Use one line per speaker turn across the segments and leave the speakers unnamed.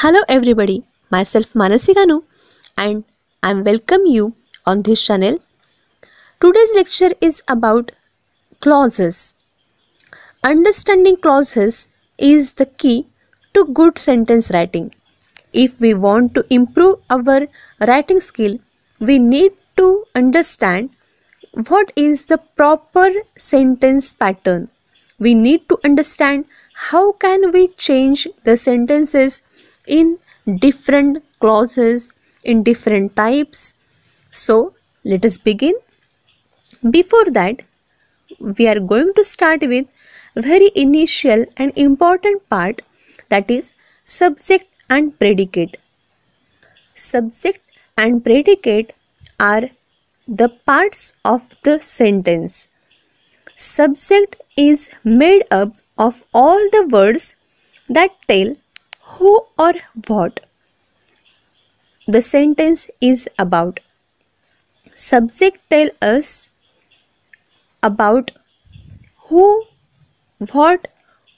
Hello everybody, myself Manasi Ganu and I welcome you on this channel. Today's lecture is about clauses. Understanding clauses is the key to good sentence writing. If we want to improve our writing skill, we need to understand what is the proper sentence pattern. We need to understand how can we change the sentences in different clauses, in different types. So let us begin. Before that, we are going to start with very initial and important part, that is subject and predicate. Subject and predicate are the parts of the sentence. Subject is made up of all the words that tell who or what the sentence is about. Subject tell us about who, what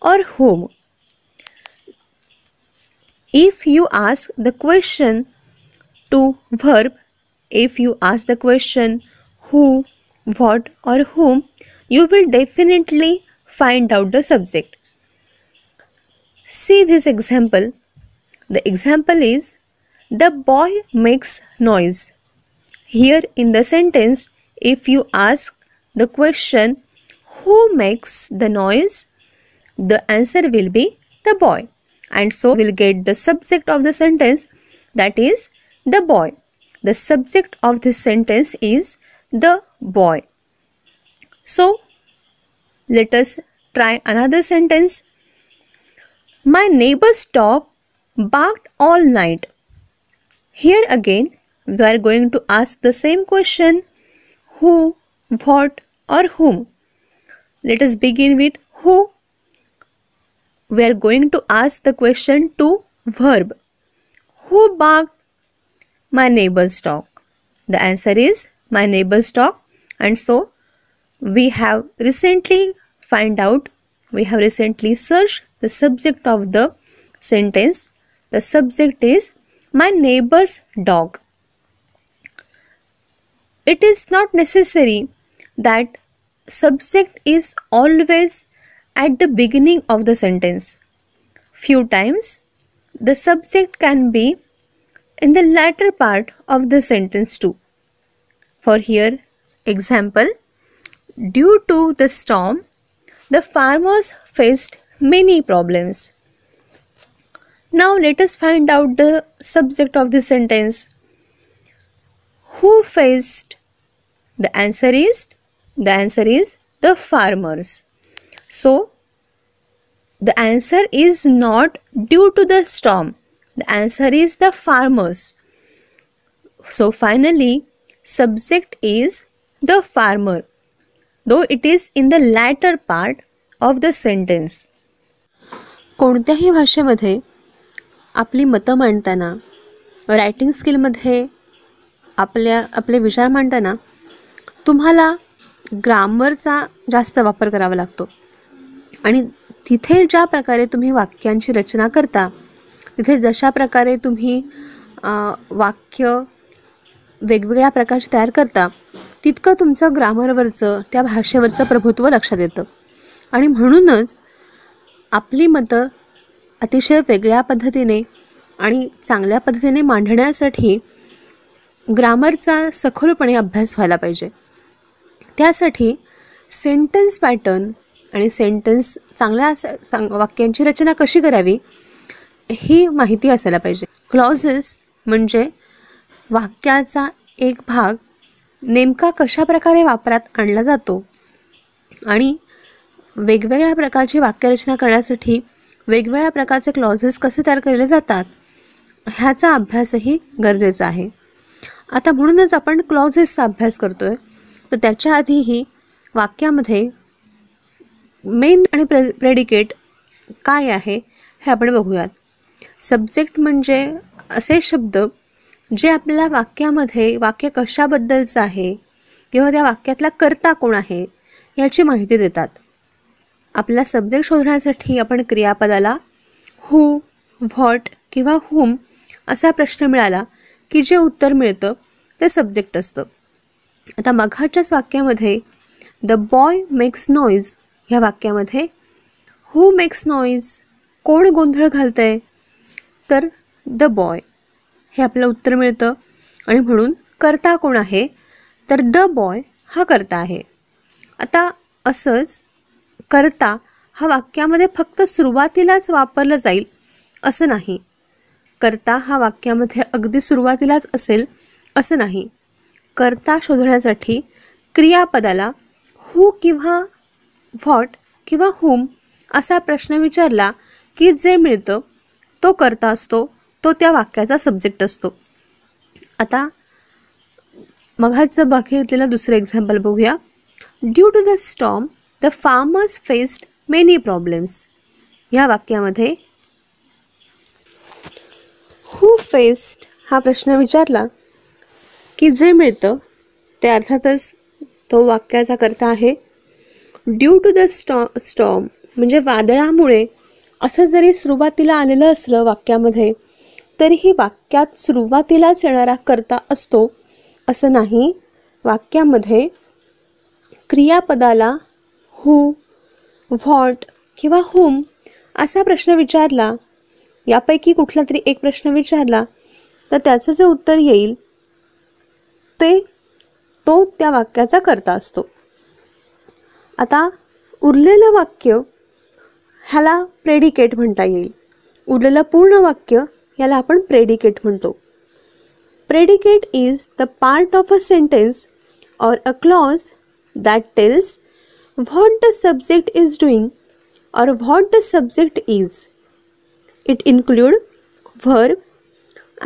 or whom. If you ask the question to verb, if you ask the question who, what or whom, you will definitely find out the subject. See this example. The example is the boy makes noise. Here in the sentence, if you ask the question who makes the noise, the answer will be the boy, and so we'll get the subject of the sentence, that is the boy. The subject of this sentence is the boy. So let us try another sentence. My neighbor's dog barked all night. Here again we are going to ask the same question who, what or whom. Let us begin with who. We are going to ask the question to verb. Who barked? My neighbor's dog. The answer is my neighbor's dog, and so we have recently searched the subject of the sentence. The subject is my neighbor's dog. It is not necessary that subject is always at the beginning of the sentence. Few times the subject can be in the latter part of the sentence too. For here example, due to the storm, the farmers faced many problems. Now let us find out the subject of the sentence. Who faced? The answer is the farmers. So the answer is not due to the storm. The answer is the farmers. So finally subject is the farmer, though it is in the latter part of the sentence. कोणत्याही भाषेमध्ये आपली मतं मांडताना, writing स्किलमध्ये आपले विचार मांडताना तुम्हाला ग्रामरचा जास्त वापर करावा लागतो, आणि तिथे ज्या प्रकारे तुम्ही वाक्यांची रचना करता, तिथे जशा प्रकारे तुम्ही वाक्य वेगवेगळ्या प्रकारचे तयार करता, तितकं तुमचं ग्रामरवरचं, त्या भाषेवरचं प्रभुत्व लक्षात येतं. आणि म्हणूनच आपली मतं अतिशय वेगळ्या पद्धतीने आणि चांगल्या पद्धतीने मांडण्यासाठी ग्रामरचा सखोलपणे अभ्यास व्हायला पाहिजे. त्यासाठी सेंटेन्स पॅटर्न आणि सेंटेन्स चांगल्या वाक्यांची रचना कशी करावी ही माहिती असायला पाहिजे. क्लॉजेस म्हणजे वाक्याचा एक भाग नेमका कशा प्रकारे वापरात आणला जातो आणि वेगवेगळ्या प्रकारची वाक्यरचना करण्यासाठी वेगवेगळ्या प्रकारचे क्लॉजेस कसे तयार केले जातात ह्याचा अभ्यासही गरजेचा आहे. आता म्हणूनच आपण क्लॉजेसचा अभ्यास करतोय, तर त्याच्या आधीही वाक्यामध्ये मेन आणि प्रेडिकेट काय आहे हे आपण बघूयात. सब्जेक्ट म्हणजे असे शब्द जे आपल्याला वाक्यामध्ये वाक्य कशाबद्दलचं आहे किंवा त्या वाक्यातला कर्ता कोण आहे याची माहिती देतात. आपला सब्जेक्ट शोधण्यासाठी आपण क्रियापदाला हू, व्हॉट किंवा whom असा प्रश्न मिळाला की जे उत्तर मिळतं ते सब्जेक्ट असतं. आता मघाच्याच वाक्यामध्ये द बॉय मेक्स नॉईज ह्या वाक्यामध्ये हू मेक्स नॉईज, कोण गोंधळ घालतंय, तर द बॉय हे आपलं उत्तर मिळतं. आणि म्हणून कर्ता कोण आहे, तर द बॉय हा कर्ता आहे. आता असंच कर्ता हा वाक्यामध्ये फक्त सुरुवातीलाच वापरला जाईल असं नाही. कर्ता हा वाक्यामध्ये अगदी सुरुवातीलाच असेल असं नाही. कर्ता शोधण्यासाठी क्रियापदाला हू किंवा व्हॉट किंवा हुम असा प्रश्न विचारला की जे मिळतं तो कर्ता असतो, तो त्या वाक्याचा सब्जेक्ट असतो. आता मघाचं बाकी घेतलेलं दुसरं एक्झाम्पल बघूया. Due to the storm the farmers faced many problems. या वाक्यामध्ये हू फेस्ड हा प्रश्न विचारला की जे मिळतं ते अर्थातच तो वाक्याचा कर्ता आहे. ड्यू टू द स्टॉर्म म्हणजे वादळामुळे असं जरी सुरुवातीला आलेलं असलं वाक्यामध्ये तरीही वाक्यात सुरुवातीलाच येणारा कर्ता असतो असं नाही. वाक्यामध्ये क्रियापदाला हू, व्हॉट किंवा हुम असा प्रश्न विचारला, यापैकी कुठला तरी एक प्रश्न विचारला तर त्याचं जे उत्तर येईल तो त्या वाक्याचा कर्ता असतो. आता उरलेलं वाक्य ह्याला प्रेडिकेट म्हणता येईल. उरलेलं पूर्ण वाक्य याला आपण प्रेडिकेट म्हणतो. Predicate is the part of a sentence or a clause that tells what the subject is doing or what the subject is. It includes verb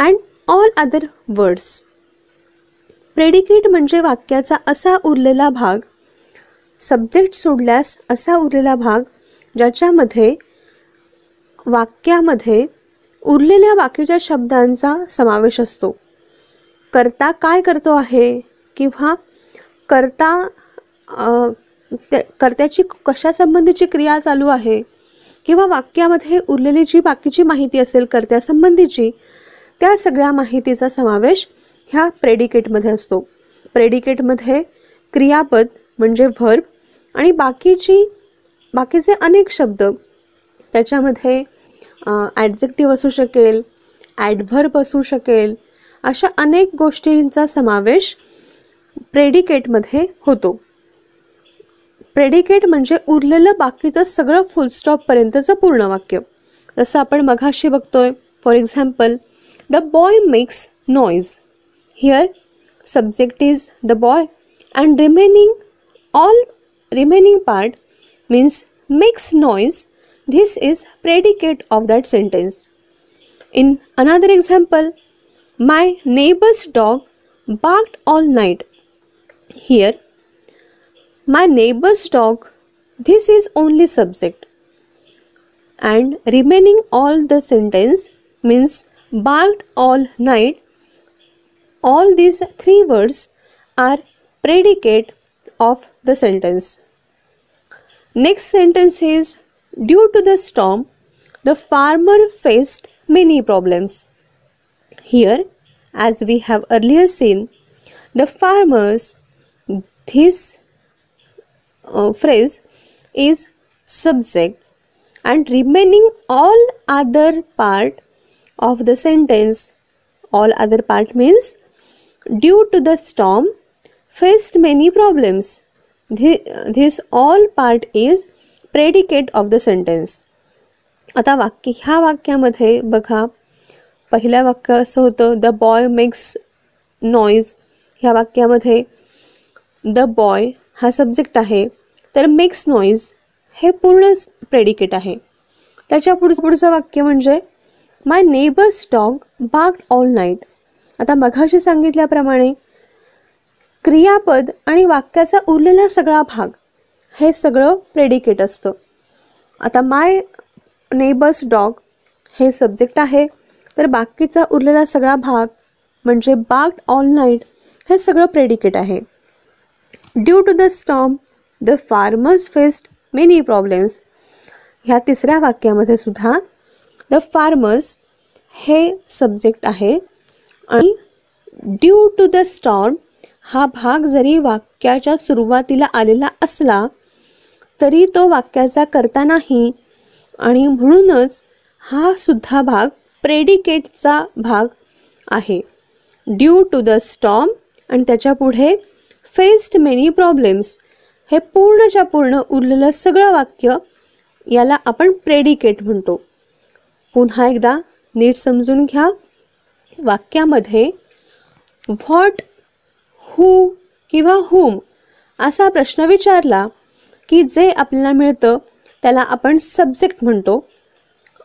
and all other words. Predicate म्हणजे वाक्याचा असा उरलेला भाग, subject सोडल्यास असा उरलेला भाग ज्याच्यामध्ये वाक्यामध्ये उरलेल्या बाकीच्या शब्दांचा समावेश असतो. कर्ता काय करतो आहे किंवा कर्त्याची कशासंबंधीची क्रिया चालू आहे किंवा वाक्यामध्ये उरलेली जी बाकीची माहिती असेल कर्त्यासंबंधीची त्या सगळ्या माहितीचा समावेश ह्या प्रेडिकेटमध्ये असतो. प्रेडिकेटमध्ये क्रियापद म्हणजे व्हर्ब आणि बाकीचे अनेक शब्द, त्याच्यामध्ये ॲडजेक्टिव्ह असू शकेल, ॲडव्हर्ब असू शकेल, अशा अनेक गोष्टींचा समावेश प्रेडिकेटमध्ये होतो. प्रेडिकेट म्हणजे उरलेलं बाकीचं सगळं फुलस्टॉपपर्यंतचं पूर्ण वाक्य. जसं आपण मघाशी बघतोय, for example the boy makes noise. Here subject is the boy and remaining part means makes noise. This is predicate of that sentence. In another example, my neighbor's dog barked all night. Here my neighbor's dog, this is only subject, and remaining all the sentence means barked all night. All these three words are predicate of the sentence. Next sentence is due to the storm the farmer faced many problems. Here, as we have earlier seen, the farmers, this phrase is subject and remaining all other part of the sentence, all other part means due to the storm faced many problems. This all part is predicate of the sentence. आता ह्या वाक्यामध्ये बघा, पहिल्या वाक्य असं होतं the boy makes noise. ह्या वाक्यामध्ये द बॉय हा सब्जेक्ट आहे, तर मेक्स नॉईज हे पूर्ण प्रेडिकेट आहे. त्याच्या पुढचं वाक्य म्हणजे माय नेबर्स डॉग बार्क्ड ऑल नाईट. आता मघाशी सांगितल्याप्रमाणे क्रियापद आणि वाक्याचा उरलेला सगळा भाग हे सगळं प्रेडिकेट असतं. आता माय नेबर्स डॉग हे सब्जेक्ट आहे, तर बाकीचा उरलेला सगळा भाग म्हणजे बार्क्ड ऑल नाईट हे सगळं प्रेडिकेट आहे. Due to the storm the farmers faced many problems. ह्या तिसऱ्या वाक्यामध्ये सुद्धा द फार्मर्स हे सब्जेक्ट आहे आणि ड्यू टू द स्टॉर्म हा भाग जरी वाक्याच्या सुरुवातीला आलेला असला तरी तो वाक्याचा कर्ता नाही आणि म्हणूनच हा सुद्धा भाग प्रेडिकेटचा भाग आहे. ड्यू टू द स्टॉर्म आणि त्याच्या पुढे फेस्ड मेनी प्रॉब्लेम्स हे पूर्णच्या पूर्ण उरलेलं सगळं वाक्य याला आपण प्रेडिकेट म्हणतो. पुन्हा एकदा नीट समजून घ्या. वाक्यामध्ये व्हॉट, हू किंवा हुम असा प्रश्न विचारला की जे आपल्याला मिळतं त्याला आपण सब्जेक्ट म्हणतो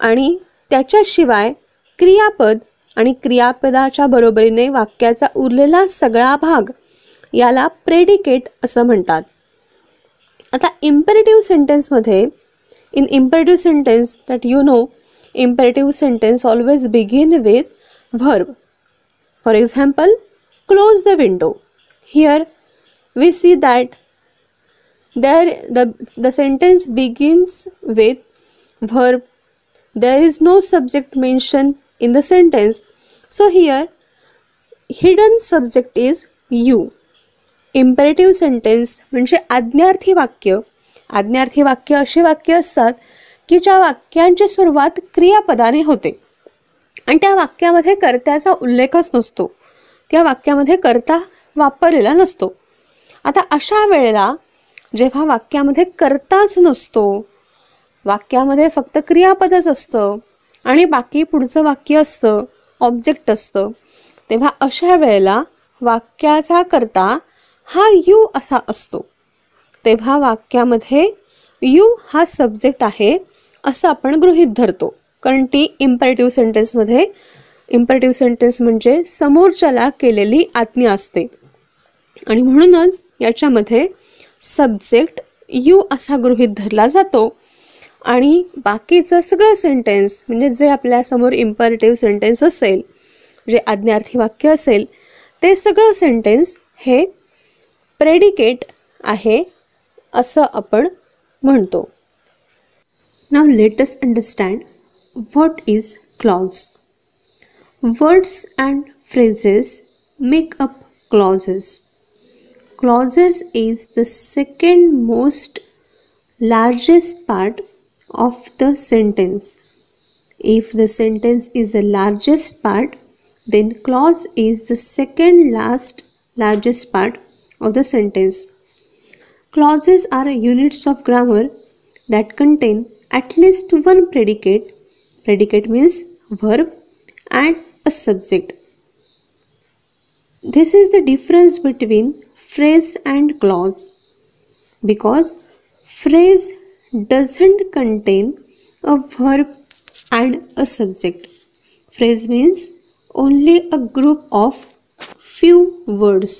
आणि त्याच्याशिवाय क्रियापद आणि क्रियापदाच्या बरोबरीने वाक्याचा उरलेला सगळा भाग याला प्रेडिकेट असं म्हणतात. आता imperative सेंटेन्समध्ये in imperative sentence that you know, imperative sentence always begin with verb. For example, close the window. Here we see that the sentence begins with verb. There is no subject mentioned in the sentence, so here hidden subject is you. Imperative sentence म्हणजे आज्ञार्थी वाक्य. आज्ञार्थी वाक्य अशी वाक्य असतात की ज्या वाक्यांची सुरुवात क्रियापदाने होते आणि त्या वाक्यामध्ये कर्त्याचा उल्लेखच नसतो, त्या वाक्यामध्ये कर्ता वापरलेला नसतो. आता अशा वेळेला जेव्हा वाक्यामध्ये कर्ताच नसतो, वाक्यामध्ये फक्त क्रियापदच असतं आणि बाकी पुढचं वाक्य असतं, ऑब्जेक्ट असतं, तेव्हा अशा वेळेला वाक्याचा कर्ता हा यू असा असतो. तेव्हा वाक्यामध्ये यू हा सब्जेक्ट आहे असं आपण गृहीत धरतो, कारण ती इम्पेरेटिव्ह सेंटेन्स म्हणजे समोरच्याला केलेली आज्ञा असते आणि म्हणूनच याच्यामध्ये सब्जेक्ट यू असा गृहीत धरला जातो आणि बाकीचं सगळं सेंटेन्स म्हणजे जे आपल्यासमोर इम्पेरेटिव्ह सेंटेन्स असेल, जे आज्ञार्थी वाक्य असेल, ते सगळं सेंटेन्स हे प्रेडिकेट आहे असं आपण म्हणतो. Now let us understand what is clause. Words and phrases make up clauses. Clauses is the second most largest part of the sentence. If the sentence is the largest part, then clause is the second largest part of the sentence. Clauses are units of grammar that contain at least one predicate. Predicate means verb and a subject. This is the difference between phrase and clause, because phrase doesn't contain a verb and a subject. Phrase means only a group of few words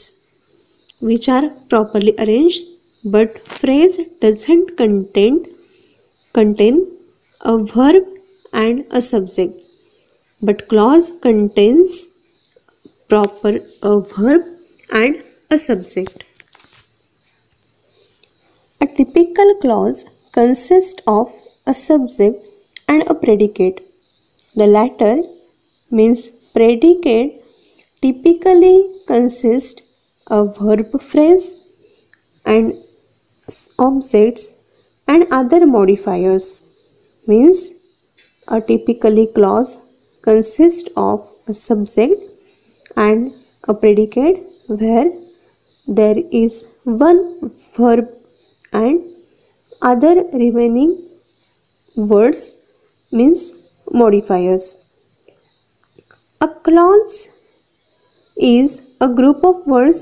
which are properly arranged, but phrase doesn't contain a verb and a subject, but clause contains proper a verb and a subject. A typical clause consists of a subject and a predicate. The latter means predicate typically consists a verb, phrase and objects and other modifiers. Means a typically clause consists of a subject and a predicate where there is one verb and other remaining words means modifiers. A clause is a group of words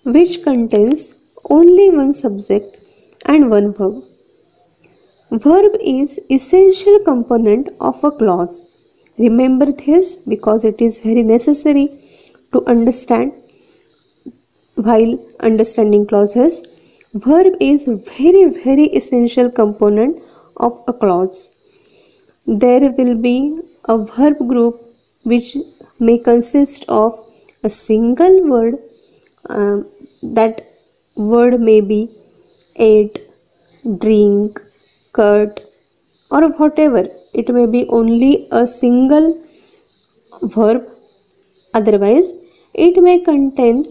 which contains only one subject and one verb. Verb is essential component of a clause. Remember this because it is very necessary to understand while understanding clauses. Verb is very essential component of a clause. There will be a verb group which may consist of a single word. That word may be ate, drink, cut, or whatever. It may be only a single verb. Otherwise, it may contain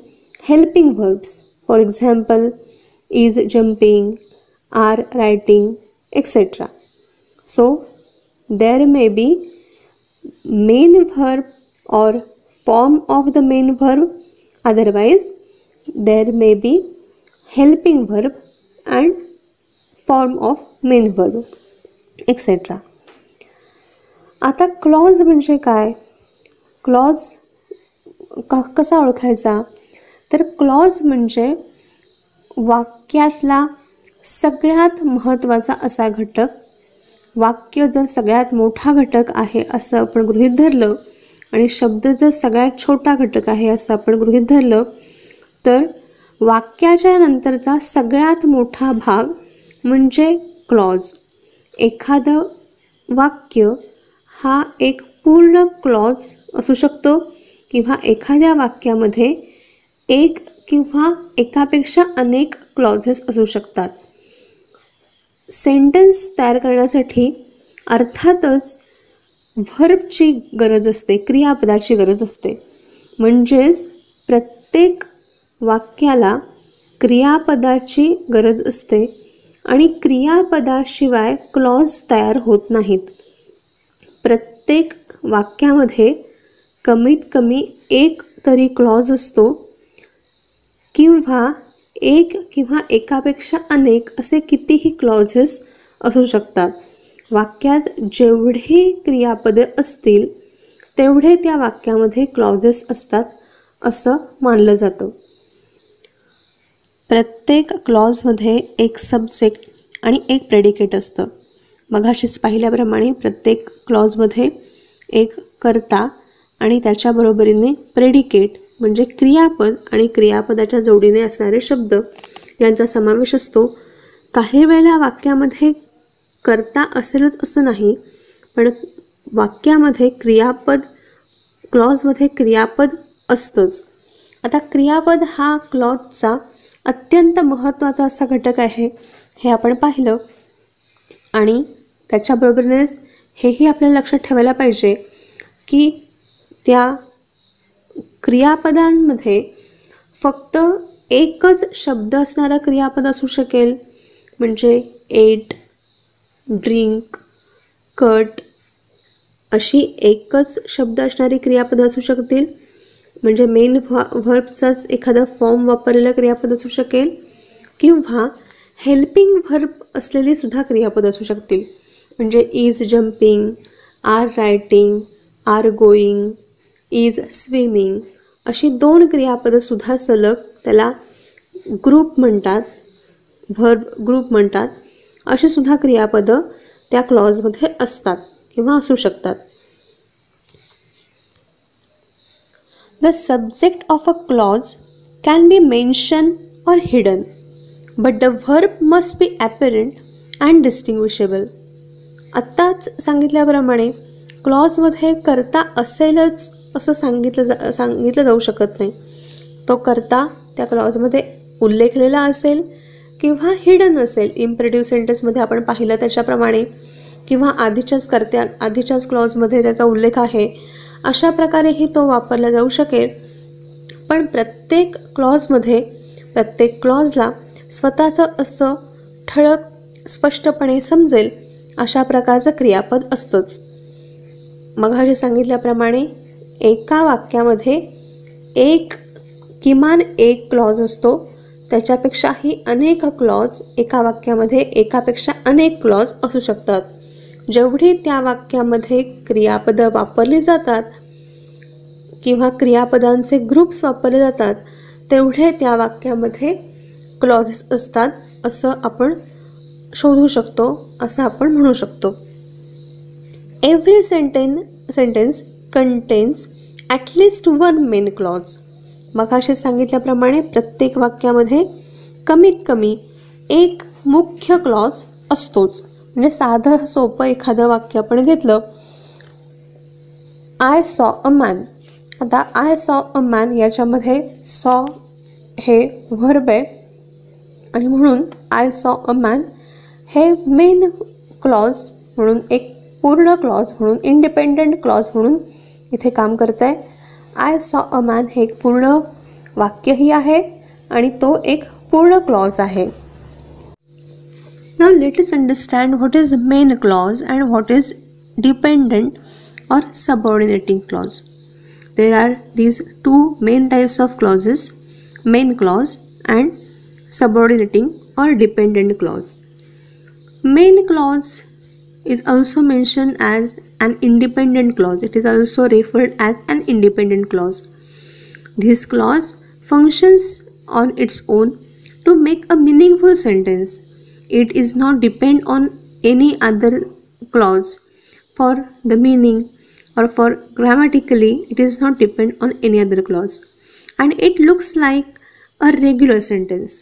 helping verbs. For example, is jumping, are writing, etc. So, there may be main verb or form of the main verb. Otherwise, there may be helping verb and form of main verb, etc. आता clause म्हणजे काय? Clause कसा ओळखायचा? तर clause म्हणजे वाक्यातला सगळ्यात महत्त्वाचा असा घटक. वाक्य जर सगळ्यात मोठा घटक आहे असं आपण गृहीत धरलं आणि शब्द जर सगळ्यात छोटा घटक आहे असं आपण गृहीत धरलं, तर वाक्याच्या नंतरचा सगळ्यात मोठा भाग म्हणजे क्लॉज. एखादं वाक्य हा एक पूर्ण क्लॉज असू शकतो किंवा एखाद्या वाक्यामध्ये एक किंवा एकापेक्षा अनेक क्लॉजेस असू शकतात. सेंटेन्स तयार करण्यासाठी अर्थातच व्हर्बची गरज असते, क्रियापदाची गरज असते. म्हणजेच प्रत्येक वाक्याला क्रियापदाची गरज असते आणि क्रियापदाशिवाय क्लॉज तयार होत नाहीत. प्रत्येक वाक्यामध्ये कमीत कमी एक तरी क्लॉज असतो किंवा एक किंवा एकापेक्षा अनेक असे कितीही क्लॉजेस असू शकतात. वाक्यात जेवढे क्रियापदे असतील तेवढे त्या वाक्यामध्ये क्लॉजेस असतात असं मानलं जातं. प्रत्येक क्लॉजमध्ये एक सब्जेक्ट आणि एक प्रेडिकेट असतं. मगाशीच पाहिल्याप्रमाणे प्रत्येक क्लॉजमध्ये एक कर्ता आणि त्याच्या बरोबरीने प्रेडिकेट म्हणजे क्रियापद आणि क्रियापदाच्या जोडीने असणारे शब्द यांचा समावेश असतो. काही वेळेला वाक्यामध्ये कर्ता असेलच असं नाही, पण वाक्यामध्ये क्रियापद, क्लॉजमध्ये क्रियापद असतंच. आता क्रियापद हा क्लॉजचा अत्यंत महत्त्वाचा असा घटक आहे हे आपण पाहिलं आणि त्याच्याबरोबरच हेही आपल्याला लक्षात ठेवायला पाहिजे की त्या क्रियापदांमध्ये फक्त एकच शब्द असणारं क्रियापद असू शकेल. म्हणजे एट, ड्रिंक, कट अशी एकच शब्द असणारी क्रियापदं असू शकतील. म्हणजे मेन व्हर्बचाच एखादा फॉर्म वापरलेलं क्रियापद असू शकेल किंवा हेल्पिंग व्हर्ब असलेली सुद्धा क्रियापद असू शकतील. म्हणजे is jumping, are writing, are going, is swimming अशी दोन क्रियापदंसुद्धा सलग त्याला ग्रुप म्हणतात, व्हर्ब ग्रुप म्हणतात. अशी सुद्धा क्रियापदं त्या क्लॉजमध्ये असतात किंवा असू शकतात. The subject of a clause can be mentioned or hidden, but the verb must be apparent and distinguishable. आत्ताच सांगितल्याप्रमाणे क्लॉजमध्ये कर्ता असेलच असं सांगितलं जाऊ शकत नाही. तो कर्ता त्या क्लॉजमध्ये उल्लेखलेला असेल किंवा हिडन असेल. इम्परेटिव्ह सेंटेन्समध्ये आपण पाहिलं त्याच्याप्रमाणे किंवा आधीच्याच क्लॉजमध्ये त्याचा उल्लेख आहे अशा प्रकारेही तो वापरला जाऊ शकेल. पण प्रत्येक क्लॉजमध्ये प्रत्येक क्लॉजला स्वतःचं असं ठळक स्पष्टपणे समजेल अशा प्रकारचं क्रियापद असतंच. मगाशी सांगितल्याप्रमाणे एका वाक्यामध्ये किमान एक क्लॉज असतो. त्याच्यापेक्षाही अनेक क्लॉज एका वाक्यामध्ये एकापेक्षा अनेक क्लॉज असू शकतात. जेवढी त्या वाक्यामध्ये क्रियापदं वापरली जातात किंवा क्रियापदांचे ग्रुप्स वापरले जातात तेवढे त्या वाक्यामध्ये क्लॉजेस असतात असं आपण शोधू शकतो, असं आपण म्हणू शकतो. Every sentence contains at least one main clause. मगाशी सांगितल्याप्रमाणे प्रत्येक वाक्यामध्ये कमीत कमी एक मुख्य क्लॉज असतोच. म्हणजे साधं सोपं एखादं वाक्य आपण घेतलं, आय सॉ अ मॅन. आता आय सॉ अ मॅन याच्यामध्ये सॉ हे व्हर्ब आहे आणि म्हणून आय सॉ अ मॅन हे मेन क्लॉज म्हणून, एक पूर्ण क्लॉज म्हणून, इंडिपेंडंट क्लॉज म्हणून इथे काम करत आहे. आय सॉ अ मॅन हे एक पूर्ण वाक्यही आहे आणि तो एक पूर्ण क्लॉज आहे. Now let us understand what is main clause and what is dependent or subordinating clause. There are these two main types of clauses, main clause and subordinating or dependent clause. Main clause is also mentioned as an independent clause. It is also referred as an independent clause. This clause functions on its own to make a meaningful sentence. It is not depend on any other clause for the meaning or for grammatically. It is not depend on any other clause and it looks like a regular sentence.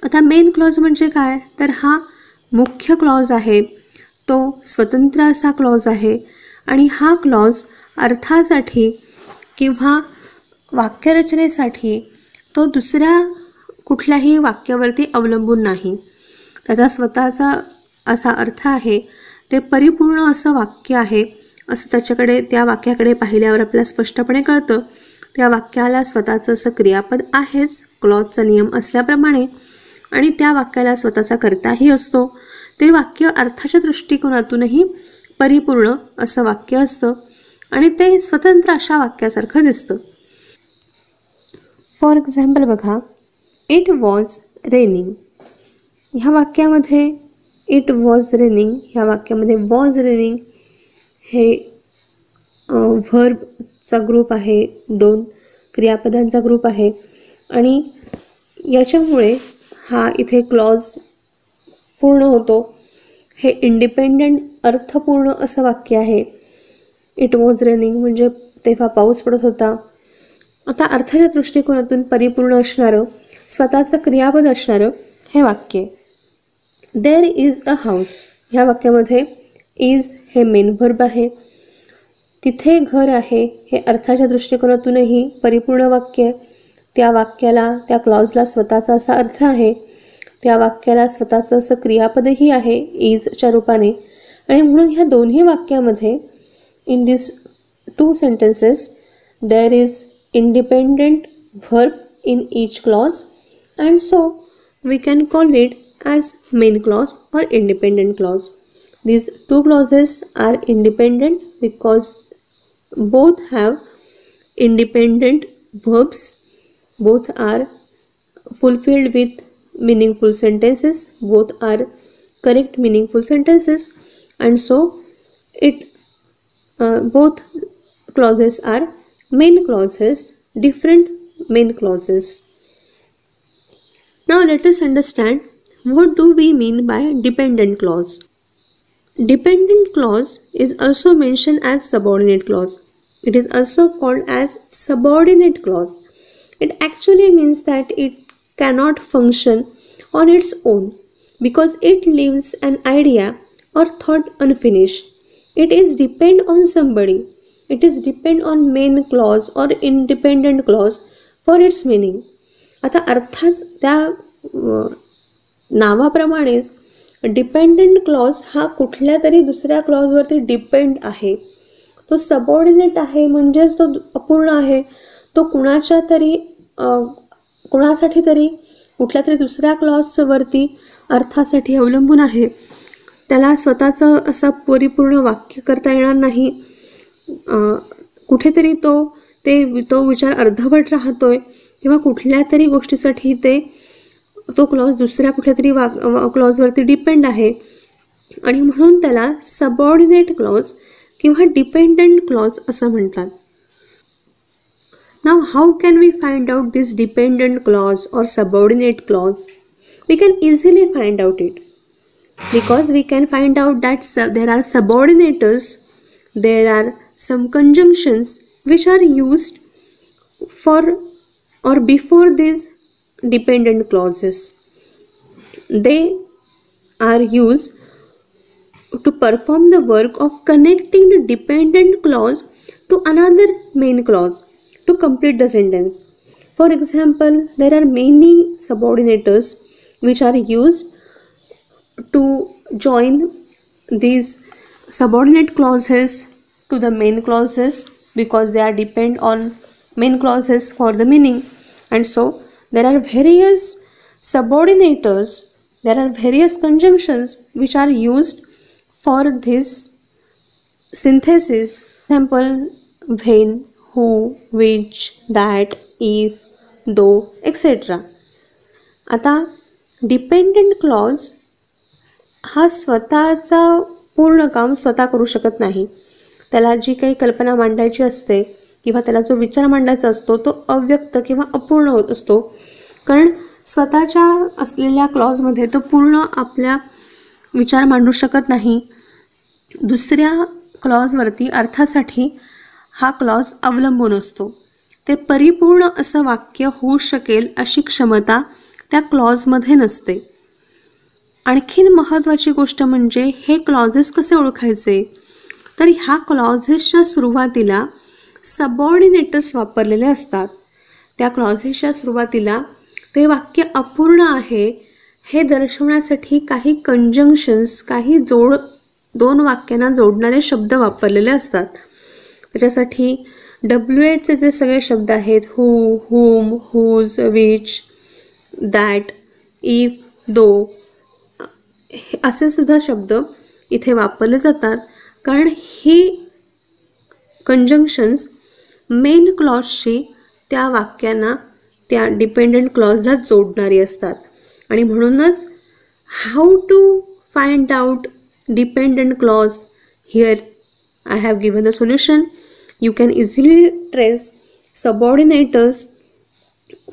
आता main clause म्हणजे काय तर हा मुख्य clause आहे, तो स्वतंत्र असा क्लॉज आहे आणि हा क्लॉज अर्थासाठी किंवा वाक्यरचनेसाठी तो दुसऱ्या कुठल्याही वाक्यावरती अवलंबून नाही. त्याचा स्वतःचा असा अर्थ आहे, ते परिपूर्ण असं वाक्य आहे असं त्याच्याकडे त्या वाक्याकडे पाहिल्यावर आपल्याला स्पष्टपणे कळतं. त्या वाक्याला स्वतःचं असं क्रियापद आहेच क्लॉजचा नियम असल्याप्रमाणे आणि त्या वाक्याला स्वतःचा कर्ताही असतो. ते वाक्य अर्थाच्या दृष्टिकोनातूनही परिपूर्ण असं वाक्य असतं आणि ते स्वतंत्र अशा वाक्यासारखं दिसतं. फॉर एक्झाम्पल बघा, इट वॉज रेनिंग. ह्या वाक्यामध्ये इट वॉज रेनिंग ह्या वाक्यामध्ये वॉज रेनिंग हे व्हर्बचा ग्रुप आहे, दोन क्रियापदांचा ग्रुप आहे आणि याच्यामुळे हा इथे क्लॉज पूर्ण होतो. हे इंडिपेंडंट अर्थपूर्ण असं वाक्य आहे. इट वॉज रेनिंग म्हणजे तेव्हा पाऊस पडत होता. आता अर्थाच्या दृष्टिकोनातून परिपूर्ण असणारं स्वतःचं क्रियापद असणारं हे वाक्य. देअर इज अ हाऊस ह्या वाक्यामध्ये इज हे मेन व्हर्ब आहे. तिथे घर आहे हे अर्थाच्या दृष्टिकोनातूनही परिपूर्ण वाक्य. त्या वाक्याला त्या क्लॉजला स्वतःचा असा अर्थ आहे, त्या वाक्याला स्वतःचं असं क्रियापदही आहे इजच्या रूपाने आणि म्हणून ह्या दोन्ही वाक्यामध्ये in this two sentences there is independent verb in each clause and so we can call it as main clause or independent clause. These two clauses are independent because both have independent verbs, both are fulfilled with meaningful sentences, both are correct meaningful sentences and so it both clauses are main clauses, different main clauses. Now let us understand what do we mean by dependent clause. Dependent clause is also mentioned as subordinate clause. It is also called as subordinate clause. It actually means that it cannot function on its own because it leaves an idea or thought unfinished. It is depend on somebody. It is depend on main clause or independent clause for its meaning. आता अर्थात त्या नावाप्रमाणेच dependent clause हा कुठल्या तरी दुसऱ्या क्लॉजवरती depend आहे. तो सबऑर्डिनेट आहे म्हणजेच तो अपूर्ण आहे. तो कुणासाठी तरी कुठल्या तरी दुसऱ्या क्लॉजवरती अर्थासाठी अवलंबून आहे. त्याला स्वतःचं असं परिपूर्ण वाक्य करता येणार नाही. कुठेतरी तो विचार अर्धवट राहतोय किंवा कुठल्या तरी गोष्टीसाठी तो क्लॉज दुसऱ्या कुठल्या तरी क्लॉजवरती डिपेंड आहे आणि म्हणून त्याला सबऑर्डिनेट क्लॉज किंवा डिपेंडंट क्लॉज असं म्हणतात. Now how can we find out this dependent clause और subordinate clause? We can easily find out it because we can find out that there are subordinators, there are some conjunctions which are used for or before these dependent clauses. They are used to perform the work of connecting the dependent clause to another main clause to complete the sentence. For example, there are many subordinators which are used to join these subordinate clauses to the main clauses because they are depend on main clauses for the meaning. And so there are various subordinators, there are various conjunctions which are used for this synthesis. Example, when, who, which, that, if, though, etc. आता dependent clause हा स्वतःचा पूर्ण काम स्वतः करू शकत नाही. त्याला जी काही कल्पना मांडायची असते किंवा त्याला जो विचार मांडायचा असतो तो अव्यक्त किंवा अपूर्ण होत असतो, कारण स्वतःच्या असलेल्या क्लॉजमध्ये तो पूर्ण आपल्या विचार मांडू शकत नाही. दुसऱ्या क्लॉजवरती अर्थासाठी हा क्लॉज अवलंबून असतो. ते परिपूर्ण असं वाक्य होऊ शकेल अशी क्षमता त्या क्लॉजमध्ये नसते. आणखीन महत्त्वाची गोष्ट म्हणजे हे क्लॉजेस कसे ओळखायचे, तर ह्या क्लॉजेसच्या सुरुवातीला सबऑर्डिनेटर्स वापरलेले असतात. त्या क्लॉजेसच्या सुरुवातीला ते वाक्य अपूर्ण आहे हे दर्शवण्यासाठी काही कंजंक्शन्स, काही दोन वाक्यांना जोडणारे शब्द वापरलेले असतात. त्याच्यासाठी WHचे जे सगळे शब्द आहेत, हू, हुम, हुज, विच, दॅट, इफ, दो, असे सुद्धा शब्द इथे वापरले जातात, कारण ही कंजंक्शन्स मेन क्लॉजशी त्या वाक्यांना, त्या डिपेंडंट क्लॉजला जोडणारी असतात. आणि म्हणूनच how to find out dependent clause, here I have given the solution. You can easily trace subordinators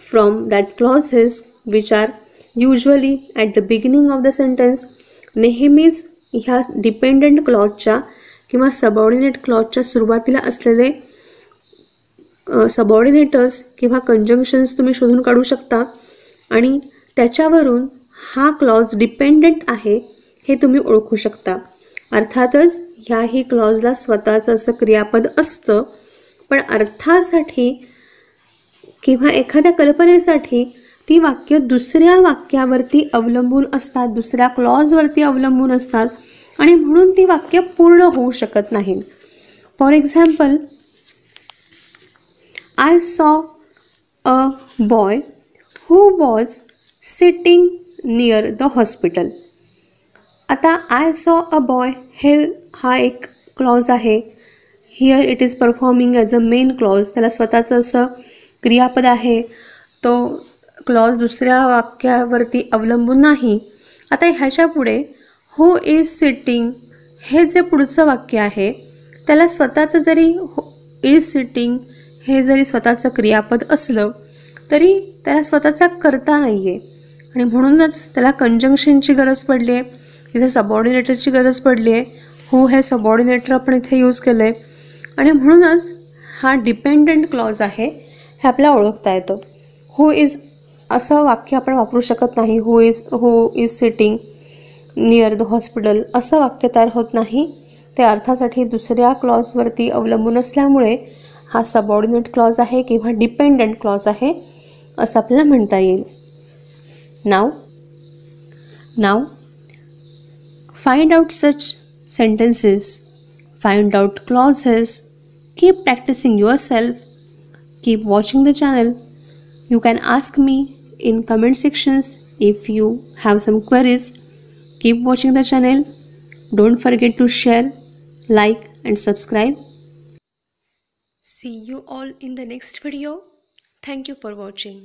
from that clauses which are usually at the beginning of the sentence. नेहमीच ह्या dependent क्लॉजच्या किंवा subordinate क्लॉजच्या सुरुवातीला असलेले सबऑर्डिनेटर्स किंवा conjunctions तुम्ही शोधून काढू शकता आणि त्याच्यावरून हा क्लॉज डिपेंडंट आहे हे तुम्ही ओळखू शकता. अर्थातच ह्याही क्लॉजला स्वतःचं असं क्रियापद असतं, पण अर्थासाठी किंवा एखाद्या कल्पनेसाठी ती वाक्य दुसऱ्या वाक्यावरती अवलंबून असतात, दुसऱ्या क्लॉजवरती अवलंबून असतात आणि म्हणून ती वाक्य पूर्ण होऊ शकत नाही. For example, I saw a boy who was sitting near the hospital. आता आय सॉ अ बॉय हा एक क्लॉज आहे. Here it is performing as a main clause. त्याला स्वतःचं असं क्रियापद आहे. तो क्लॉज दुसऱ्या वाक्यावरती अवलंबून नाही. आता ह्याच्या पुढे हू इज सिटिंग हे जे पुढचं वाक्य आहे त्याला स्वतःचं जरी इज सिटिंग हे जरी स्वतःचं क्रियापद असलं तरी त्याला स्वतःचा कर्ता नाही आहे आणि म्हणूनच त्याला कंजंक्शनची गरज पडली आहे, इथे सबऑर्डिनेटरची गरज पडली आहे. हू हे सबऑर्डिनेटर आपण इथे यूज केलं आहे आणि म्हणूनच हा डिपेंडंट क्लॉज आहे हे आपल्याला ओळखता येतं. हू इज असं वाक्य आपण वापरू शकत नाही. Who is sitting near the hospital असं वाक्य तयार होत नाही. ते अर्थासाठी दुसऱ्या क्लॉजवरती अवलंबून असल्यामुळे हा सबऑर्डिनेट क्लॉज आहे किंवा डिपेंडंट क्लॉज आहे असं आपल्याला म्हणता येईल. नाव find out such sentences, find out clauses, keep practicing yourself, keep watching the channel. You can ask me in comment sections if you have some queries. Keep watching the channel. Don't forget to share, like and subscribe. See you all in the next video. Thank you for watching.